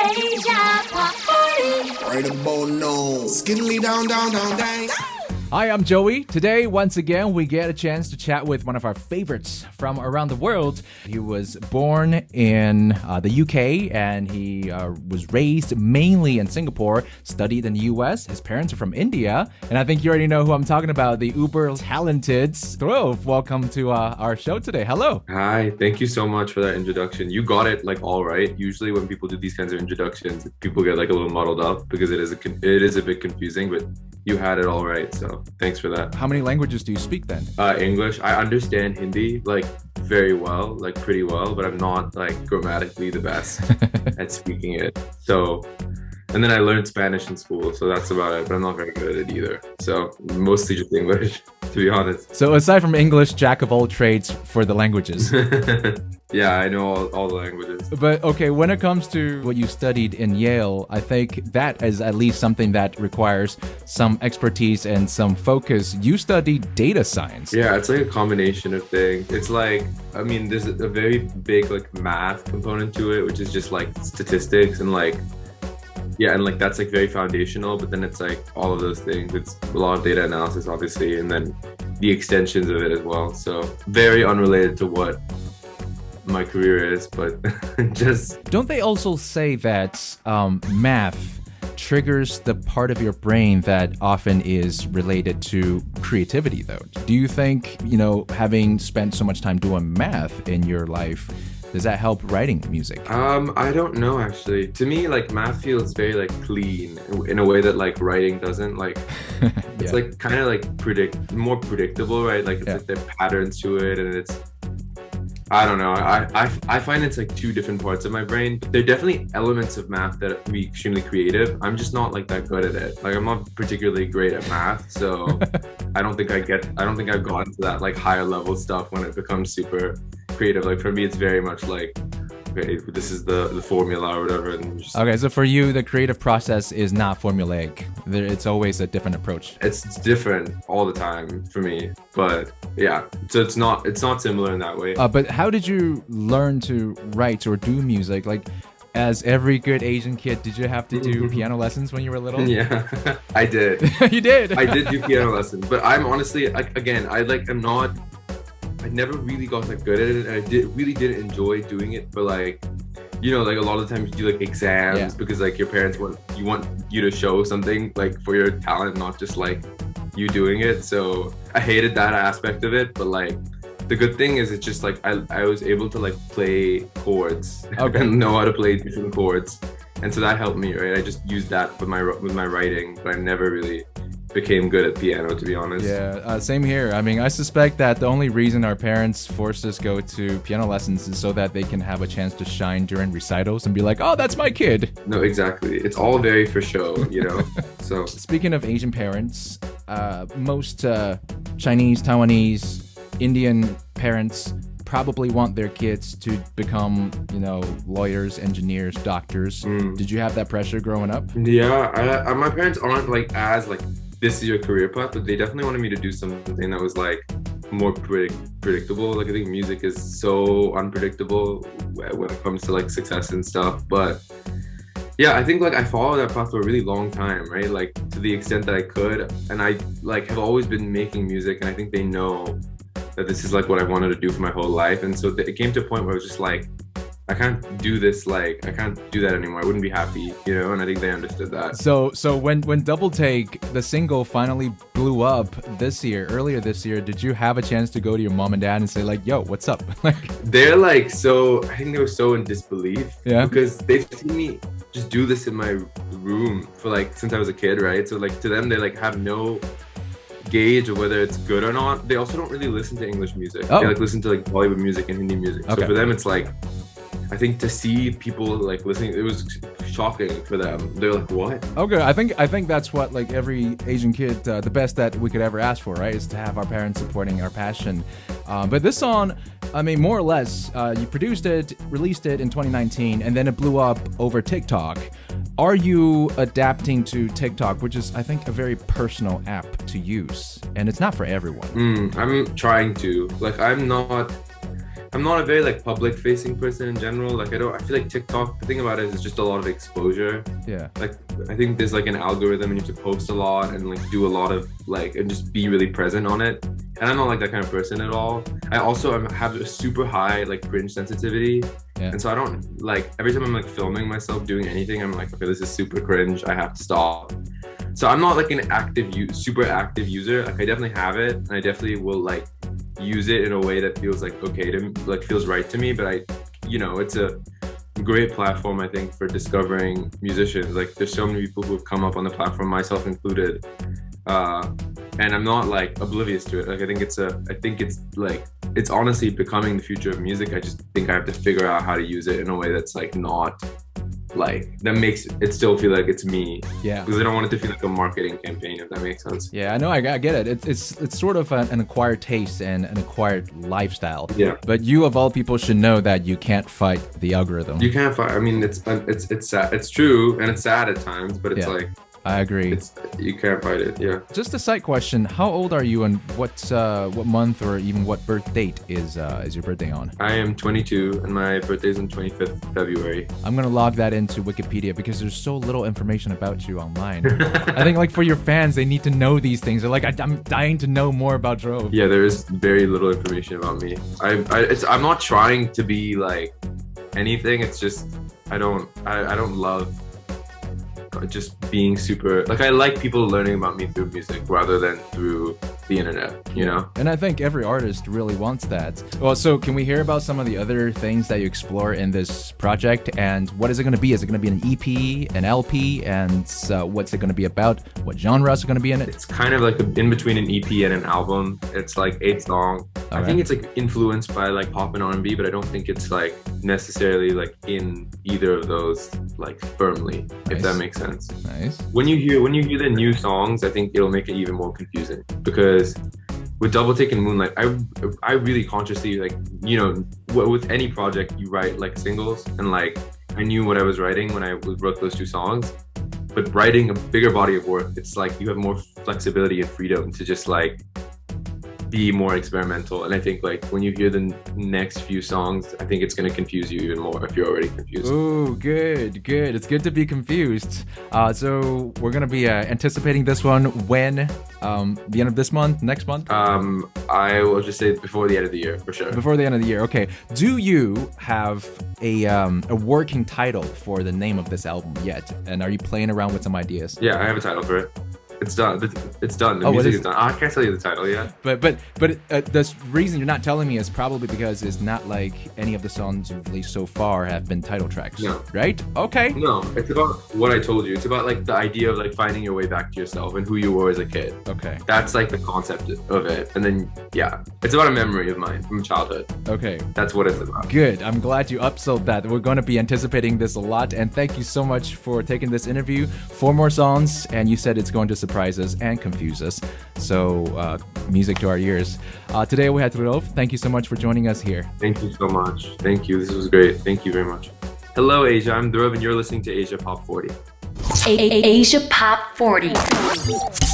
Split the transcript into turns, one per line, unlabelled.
Right about now. Skiddly down, down, down, down.
Hi, I'm Joey. Today, once again, we get a chance to chat with one of our favorites from around the world. He was born in the UK and he was raised mainly in Singapore, studied in the US. His parents are from India. And I think you already know who I'm talking about, the uber talented Dhruv. Welcome to our show today. Hello.
Hi, thank you so much for that introduction. You got it like all right. Usually when people do these kinds of introductions, people get like a little muddled up because it is a bit confusing, but you had it all right, so thanks for that.
How many languages do you speak then?
English. I understand Hindi like very well, like pretty well, but I'm not like grammatically the best at speaking it. So, and then I learned Spanish in school, so that's about it, but I'm not very good at it either. So mostly just English, to be honest.
So aside from English, jack of all trades for the languages.
Yeah, I know all the languages.
But okay, when it comes to what you studied in Yale, I think that is at least something that requires some expertise and some focus. You studied data science.
Yeah, it's like a combination of things. It's like, I mean, there's a very big like math component to it, which is just like statistics and like, yeah, and like that's like very foundational, but then it's like all of those things. It's a lot of data analysis, obviously, and then the extensions of it as well. So very unrelated to what my career is, but just...
Don't they also say that math triggers the part of your brain that often is related to creativity, though? Do you think, having spent so much time doing math in your life, does that help writing music?
I don't know, actually. To me, like, math feels very, like, clean in a way that, like, writing doesn't. Like, it's, like, kind of, like, more predictable, right? Like, it's, like, there are patterns to it, and it's... I don't know. I find it's like two different parts of my brain. There are definitely elements of math that can be extremely creative. I'm just not like that good at it. Like I'm not particularly great at math, so I don't think I've gotten to that like higher level stuff when it becomes super creative. Like for me, it's very much like, okay, this is the formula or whatever. And just...
Okay, so for you, the creative process is not formulaic. It's always a different approach.
It's different all the time for me, but yeah. So it's not similar in that way.
But how did you learn to write or do music? Like, as every good Asian kid, did you have to do piano lessons when you were little?
Yeah, I did.
You did?
I did do piano lessons, but I'm honestly, I never really got that good at it. And I really didn't enjoy doing it for like, like a lot of the times you do like exams because like your parents want you to show something like for your talent, not just like you doing it. So I hated that aspect of it, but like the good thing is it's just like I was able to like play chords and know how to play different chords. And so that helped me, right? I just used that with my writing, but I never really became good at piano, to be honest.
Yeah, same here. I mean, I suspect that the only reason our parents forced us to go to piano lessons is so that they can have a chance to shine during recitals and be like, oh, that's my kid.
No, exactly. It's all very for show, So
speaking of Asian parents, most Chinese, Taiwanese, Indian parents probably want their kids to become, lawyers, engineers, doctors. Did you have that pressure growing up?
Yeah, my parents aren't like as like this is your career path, but they definitely wanted me to do something that was like more predictable. Like I think music is so unpredictable when it comes to like success and stuff. But yeah, I think like I followed that path for a really long time, right? Like to the extent that I could, and I like have always been making music, and I think they know that this is like what I wanted to do for my whole life. And so it came to a point where I was just like, I can't do this, like I can't do that anymore. I wouldn't be happy, and I think they understood that.
So when Double Take, the single, finally blew up earlier this year, did you have a chance to go to your mom and dad and say like, yo, what's up?
They're like, I think they were so in disbelief.
Yeah.
Because they've seen me just do this in my room for like since I was a kid, right? So like to them, they like have no gauge of whether it's good or not. They also don't really listen to English music. They like listen to like Bollywood music and Hindi music. So for them, it's like, I think to see people like listening, it was shocking for them. They're like, what?
Okay, I think that's what like every Asian kid, the best that we could ever ask for, right? Is to have our parents supporting our passion. But this song, I mean, more or less, you produced it, released it in 2019, and then it blew up over TikTok. Are you adapting to TikTok, which is, I think, a very personal app to use, and it's not for everyone?
I'm trying to. Like, I'm not. I'm not a very like public facing person in general. Like I feel like TikTok, the thing about it is it's just a lot of exposure.
Yeah.
Like I think there's like an algorithm and you have to post a lot and like do a lot of like and just be really present on it. And I'm not like that kind of person at all. I also have a super high like cringe sensitivity.
Yeah.
And so I don't like every time I'm like filming myself doing anything, I'm like, okay, this is super cringe. I have to stop. So I'm not like an super active user. Like I definitely have it and I definitely will like use it in a way that feels like okay to like feels right to me. But it's a great platform, I think, for discovering musicians. Like there's so many people who have come up on the platform, myself included. And I'm not like oblivious to it. Like I think it's like it's honestly becoming the future of music. I just think I have to figure out how to use it in a way that's like not like that makes it still feel like it's me.
Yeah.
Because I don't want it to feel like a marketing campaign, if that makes sense.
Yeah, I know. I get it. It's sort of an acquired taste and an acquired lifestyle.
Yeah.
But you of all people should know that you can't fight the algorithm.
You can't fight. I mean, it's sad. It's true and it's sad at times, but it's like.
I agree.
You can't fight it, yeah.
Just a side question: how old are you, and what month or even what birth date is your birthday on?
I am 22, and my birthday is on 25th February.
I'm gonna log that into Wikipedia because there's so little information about you online. I think like for your fans, they need to know these things. They're like, I'm dying to know more about Dhruv.
Yeah, there is very little information about me. I'm not trying to be like anything. It's just I don't love just being super like I like people learning about me through music rather than through the internet, you know?
And I think every artist really wants that. Well, so can we hear about some of the other things that you explore in this project, and what is it going to be? Is it going to be an EP, an LP, and what's it going to be about? What genres are going to be in it?
It's kind of like in between an EP and an album. It's like 8 songs. I think it's like influenced by like pop and R&B, but I don't think it's like necessarily like in either of those like firmly, if that makes sense.
Nice.
When you hear the new songs, I think it'll make it even more confusing because with Double Take and Moonlight, I really consciously like, you know, with any project you write like singles, and like I knew what I was writing when I wrote those 2 songs. But writing a bigger body of work, it's like you have more flexibility and freedom to just like be more experimental. And I think like when you hear the next few songs, I think it's going to confuse you even more if you're already confused.
Ooh, good. It's good to be confused. So we're going to be anticipating this one when? The end of this month? Next month?
I will just say before the end of the year, for sure.
Before the end of the year, okay. Do you have a working title for the name of this album yet? And are you playing around with some ideas?
Yeah, I have a title for it. It's done. It's done. The
Oh,
music is done. I can't tell you the title yet.
But the reason you're not telling me is probably because it's not like any of the songs you've released so far have been title tracks.
No.
Right? Okay.
No, it's about what I told you. It's about like the idea of like finding your way back to yourself and who you were as a kid.
Okay.
That's like the concept of it. And then, yeah, it's about a memory of mine from childhood.
Okay.
That's what it's about.
Good. I'm glad you upsold that. We're going to be anticipating this a lot. And thank you so much for taking this interview. 4 more songs, and you said it's going to surprise us and confuse us. So, music to our ears. Today we had Dhruv. Thank you so much for joining us here.
Thank you so much. Thank you. This was great. Thank you very much. Hello, Asia. I'm Dhruv, and you're listening to Asia Pop 40.
Asia Pop 40.